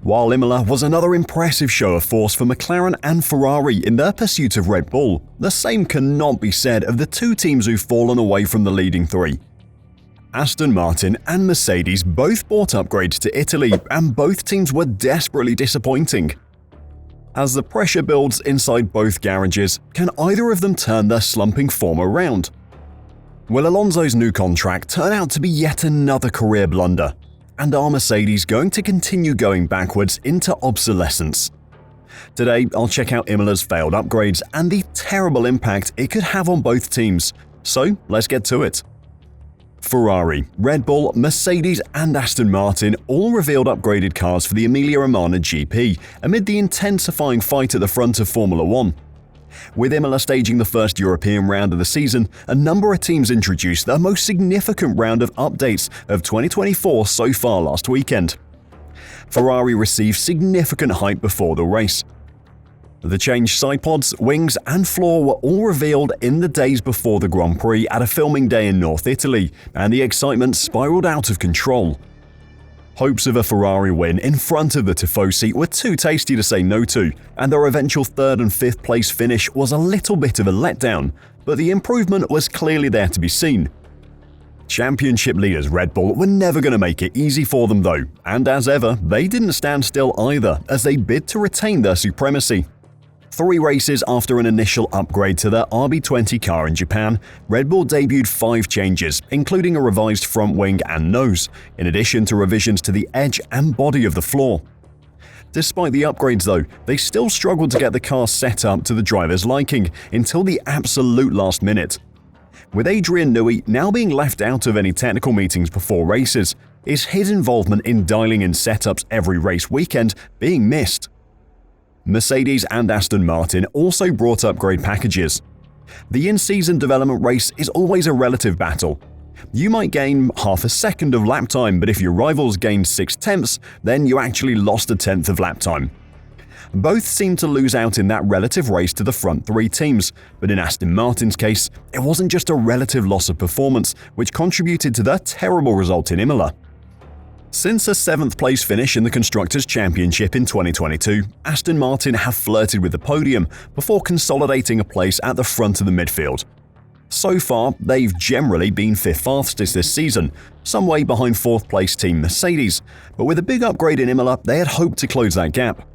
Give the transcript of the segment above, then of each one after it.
While Imola was another impressive show of force for McLaren and Ferrari in their pursuit of Red Bull, the same cannot be said of the two teams who've fallen away from the leading three. Aston Martin and Mercedes both bought upgrades to Italy, and both teams were desperately disappointing. As the pressure builds inside both garages, can either of them turn their slumping form around? Will Alonso's new contract turn out to be yet another career blunder? And are Mercedes going to continue going backwards into obsolescence? Today, I'll check out Imola's failed upgrades and the terrible impact it could have on both teams. So, let's get to it. Ferrari, Red Bull, Mercedes and Aston Martin all revealed upgraded cars for the Emilia-Romagna GP amid the intensifying fight at the front of Formula 1. With Imola staging the first European round of the season, a number of teams introduced their most significant round of updates of 2024 so far last weekend. Ferrari received significant hype before the race. The changed sidepods, wings and floor were all revealed in the days before the Grand Prix at a filming day in North Italy, and the excitement spiraled out of control. Hopes of a Ferrari win in front of the Tifosi were too tasty to say no to, and their eventual 3rd and 5th place finish was a little bit of a letdown, but the improvement was clearly there to be seen. Championship leaders Red Bull were never going to make it easy for them though, and as ever, they didn't stand still either as they bid to retain their supremacy. 3 races after an initial upgrade to their RB20 car in Japan, Red Bull debuted 5 changes, including a revised front wing and nose, in addition to revisions to the edge and body of the floor. Despite the upgrades though, they still struggled to get the car set up to the driver's liking until the absolute last minute. With Adrian Newey now being left out of any technical meetings before races, is his involvement in dialing in setups every race weekend being missed? Mercedes and Aston Martin also brought upgrade packages. The in-season development race is always a relative battle. You might gain half a second of lap time, but if your rivals gained 6/10, then you actually lost a tenth of lap time. Both seem to lose out in that relative race to the front 3 teams, but in Aston Martin's case, it wasn't just a relative loss of performance which contributed to their terrible result in Imola. Since a 7th place finish in the Constructors' Championship in 2022, Aston Martin have flirted with the podium before consolidating a place at the front of the midfield. So far, they've generally been 5th fastest this season, some way behind 4th place team Mercedes, but with a big upgrade in Imola, they had hoped to close that gap.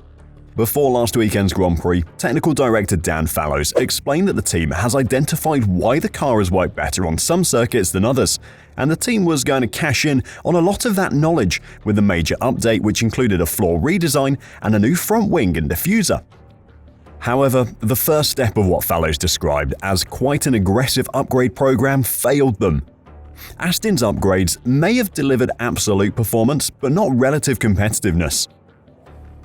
Before last weekend's Grand Prix, Technical Director Dan Fallows explained that the team has identified why the car has worked better on some circuits than others, and the team was going to cash in on a lot of that knowledge with a major update which included a floor redesign and a new front wing and diffuser. However, the first step of what Fallows described as quite an aggressive upgrade program failed them. Aston's upgrades may have delivered absolute performance, but not relative competitiveness.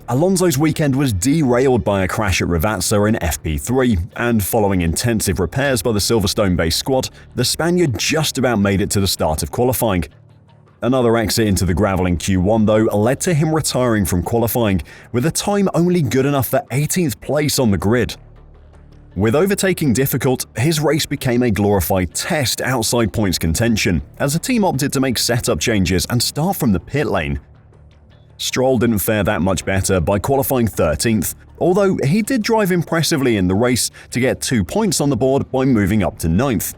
Alonso's weekend was derailed by a crash at Ravazza in FP3, and following intensive repairs by the Silverstone-based squad, the Spaniard just about made it to the start of qualifying. Another exit into the gravel in Q1 though led to him retiring from qualifying, with a time only good enough for 18th place on the grid. With overtaking difficult, his race became a glorified test outside points contention, as the team opted to make setup changes and start from the pit lane. Stroll didn't fare that much better by qualifying 13th, although he did drive impressively in the race to get 2 points on the board by moving up to 9th.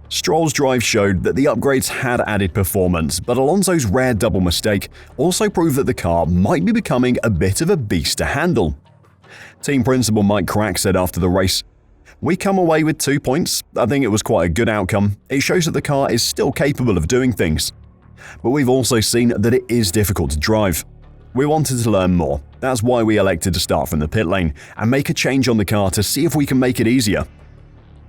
Stroll's drive showed that the upgrades had added performance, but Alonso's rare double mistake also proved that the car might be becoming a bit of a beast to handle. Team principal Mike Crack said after the race, "We come away with 2 points. I think it was quite a good outcome. It shows that the car is still capable of doing things. But we've also seen that it is difficult to drive. We wanted to learn more. That's why we elected to start from the pit lane and make a change on the car to see if we can make it easier."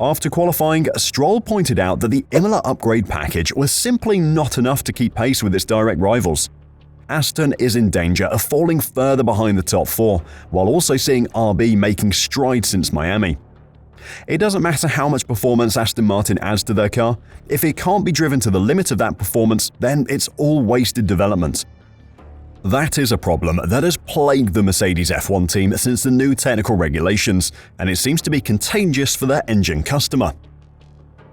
After qualifying, Stroll pointed out that the Imola upgrade package was simply not enough to keep pace with its direct rivals. Aston is in danger of falling further behind the top 4, while also seeing RB making strides since Miami. It doesn't matter how much performance Aston Martin adds to their car, if it can't be driven to the limit of that performance, then it's all wasted development. That is a problem that has plagued the Mercedes F1 team since the new technical regulations, and it seems to be contagious for their engine customer.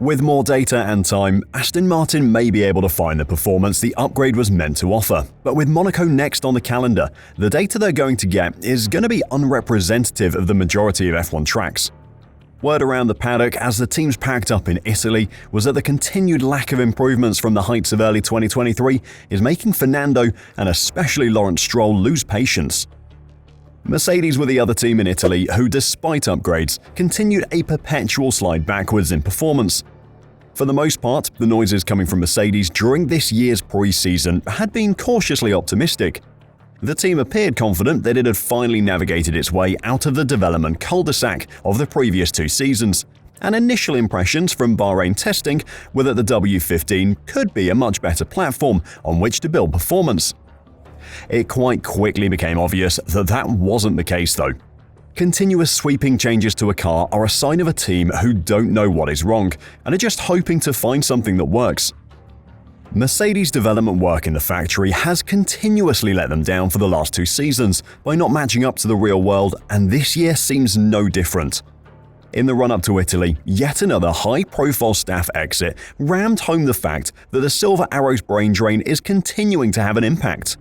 With more data and time, Aston Martin may be able to find the performance the upgrade was meant to offer, but with Monaco next on the calendar, the data they're going to get is going to be unrepresentative of the majority of F1 tracks. Word around the paddock as the teams packed up in Italy was that the continued lack of improvements from the heights of early 2023 is making Fernando and especially Lawrence Stroll lose patience. Mercedes were the other team in Italy who, despite upgrades, continued a perpetual slide backwards in performance. For the most part, the noises coming from Mercedes during this year's pre-season had been cautiously optimistic. The team appeared confident that it had finally navigated its way out of the development cul-de-sac of the previous 2 seasons, and initial impressions from Bahrain testing were that the W15 could be a much better platform on which to build performance. It quite quickly became obvious that that wasn't the case though. Continuous sweeping changes to a car are a sign of a team who don't know what is wrong and are just hoping to find something that works. Mercedes' development work in the factory has continuously let them down for the last 2 seasons by not matching up to the real world, and this year seems no different. In the run-up to Italy, yet another high-profile staff exit rammed home the fact that the Silver Arrow's brain drain is continuing to have an impact.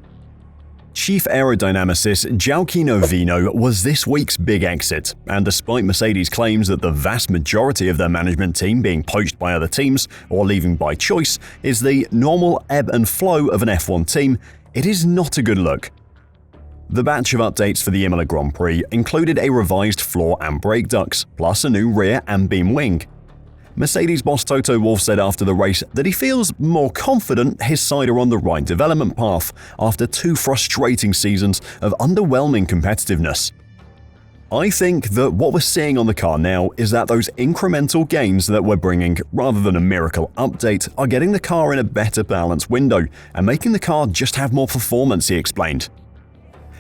Chief aerodynamicist Gioacchino Vino was this week's big exit, and despite Mercedes' claims that the vast majority of their management team being poached by other teams or leaving by choice is the normal ebb and flow of an F1 team, it is not a good look. The batch of updates for the Imola Grand Prix included a revised floor and brake ducts, plus a new rear and beam wing. Mercedes boss Toto Wolff said after the race that he feels more confident his side are on the right development path after 2 frustrating seasons of underwhelming competitiveness. I think that what we're seeing on the car now is that those incremental gains that we're bringing, rather than a miracle update, are getting the car in a better balanced window and making the car just have more performance, he explained.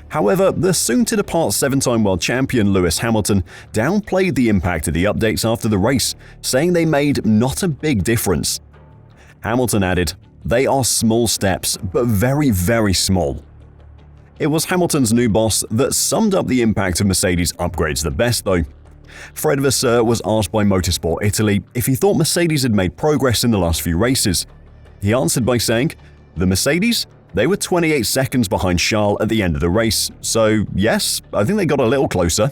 However, the soon-to-depart 7-time world champion Lewis Hamilton downplayed the impact of the updates after the race, saying they made not a big difference. Hamilton added, "They are small steps, but very, very small." It was Hamilton's new boss that summed up the impact of Mercedes' upgrades the best though. Fred Vasseur was asked by Motorsport Italy if he thought Mercedes had made progress in the last few races. He answered by saying, "The Mercedes? They were 28 seconds behind Charles at the end of the race, so yes, I think they got a little closer."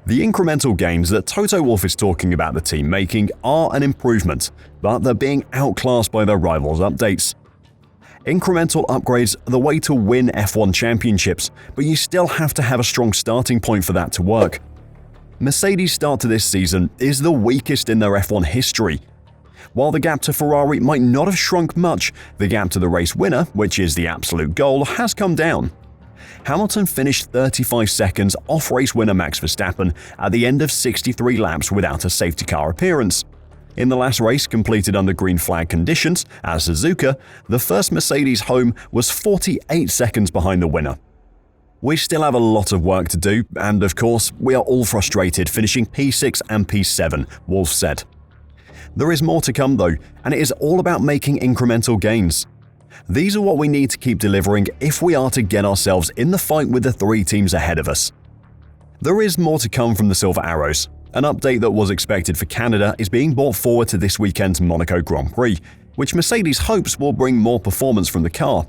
The incremental gains that Toto Wolff is talking about the team making are an improvement, but they're being outclassed by their rivals' updates. Incremental upgrades are the way to win F1 championships, but you still have to have a strong starting point for that to work. Mercedes' start to this season is the weakest in their F1 history. While the gap to Ferrari might not have shrunk much, the gap to the race winner, which is the absolute goal, has come down. Hamilton finished 35 seconds off race winner Max Verstappen at the end of 63 laps without a safety car appearance. In the last race completed under green flag conditions at Suzuka, the first Mercedes home was 48 seconds behind the winner. We still have a lot of work to do, and of course, we are all frustrated finishing P6 and P7, Wolff said. There is more to come though, and it is all about making incremental gains. These are what we need to keep delivering if we are to get ourselves in the fight with the 3 teams ahead of us. There is more to come from the Silver Arrows. An update that was expected for Canada is being brought forward to this weekend's Monaco Grand Prix, which Mercedes hopes will bring more performance from the car.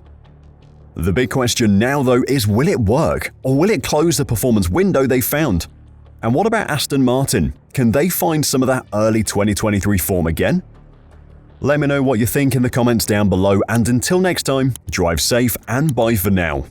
The big question now though is, will it work, or will it close the performance window they found? And what about Aston Martin? Can they find some of that early 2023 form again? Let me know what you think in the comments down below, and until next time, drive safe and bye for now.